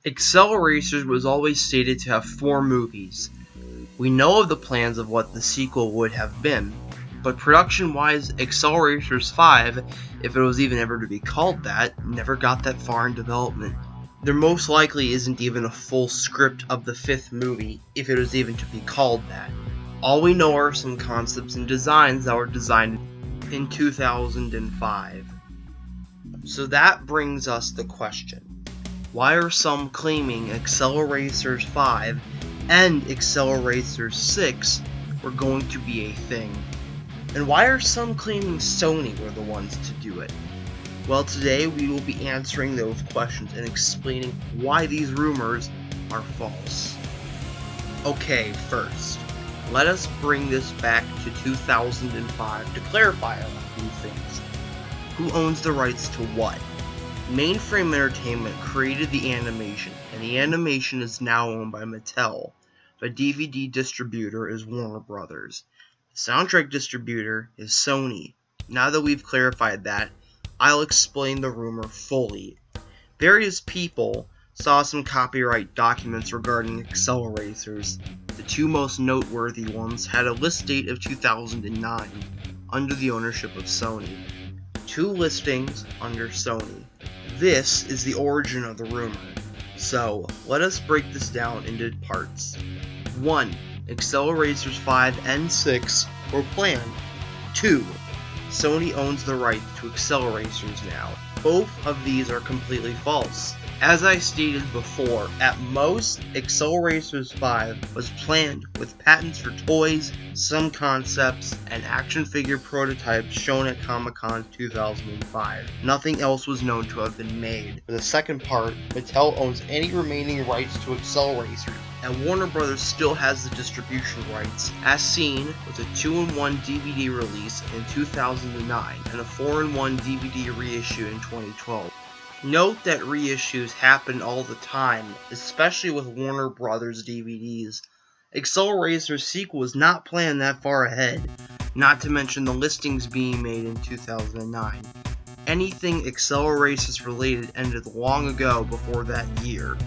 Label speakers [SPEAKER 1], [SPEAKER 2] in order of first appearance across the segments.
[SPEAKER 1] Acceleracers was always stated to have 4 movies. We know of the plans of what the sequel would have been, but production-wise, Acceleracers 5, if it was even ever to be called that, never got that far in development. There most likely isn't even a full script of the 5th movie, if it was even to be called that. All we know are some concepts and designs that were designed in 2005. So that brings us the question. Why are some claiming Acceleracers 5 and Acceleracers 6 were going to be a thing? And why are some claiming Sony were the ones to do it? Well, today we will be answering those questions and explaining why these rumors are false. Okay, first, let us bring this back to 2005 to clarify a few things. Who owns the rights to what? Mainframe Entertainment created the animation, and the animation is now owned by Mattel. The DVD distributor is Warner Brothers. The soundtrack distributor is Sony. Now that we've clarified that, I'll explain the rumor fully. Various people saw some copyright documents regarding Acceleracers. The 2 most noteworthy ones had a list date of 2009, under the ownership of Sony. 2 listings under Sony. This is the origin of the rumor. So, let us break this down into parts. 1. Acceleracers 5 and 6 were planned. 2. Sony owns the rights to Acceleracers now. Both of these are completely false. As I stated before, at most, Acceleracers 5 was planned with patents for toys, some concepts, and action figure prototypes shown at Comic-Con 2005. Nothing else was known to have been made. For the second part, Mattel owns any remaining rights to Acceleracers, and Warner Brothers still has the distribution rights, as seen with a 2-in-1 DVD release in 2009 and a 4-in-1 DVD reissue in 2012. Note that reissues happen all the time, especially with Warner Brothers DVDs. Acceleracers sequel was not planned that far ahead, not to mention the listings being made in 2009. Anything Acceleracers related ended long ago before that year.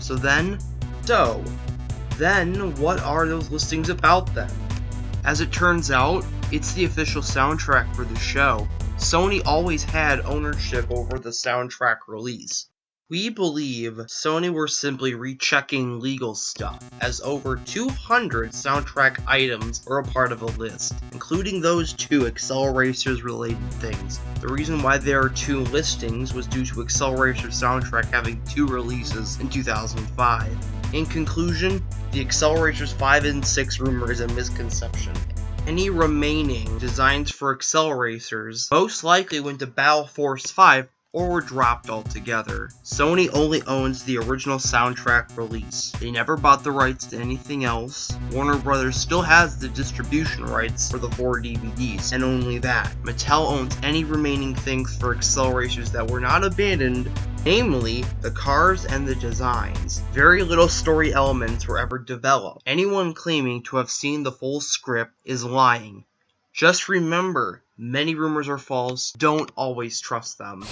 [SPEAKER 1] So then, what are those listings about then? As it turns out, it's the official soundtrack for the show. Sony always had ownership over the soundtrack release. We believe Sony were simply rechecking legal stuff, as over 200 soundtrack items were a part of a list, including those 2 Acceleracers related things. The reason why there are 2 listings was due to Acceleracers soundtrack having 2 releases in 2005. In conclusion, the Acceleracers 5 and 6 rumor is a misconception. Any remaining designs for Acceleracers most likely went to Battle Force 5 or were dropped altogether. Sony only owns the original soundtrack release. They never bought the rights to anything else. Warner Brothers still has the distribution rights for the 4 DVDs, and only that. Mattel owns any remaining things for Acceleracers that were not abandoned, namely the cars and the designs. Very little story elements were ever developed. Anyone claiming to have seen the full script is lying. Just remember, many rumors are false, don't always trust them.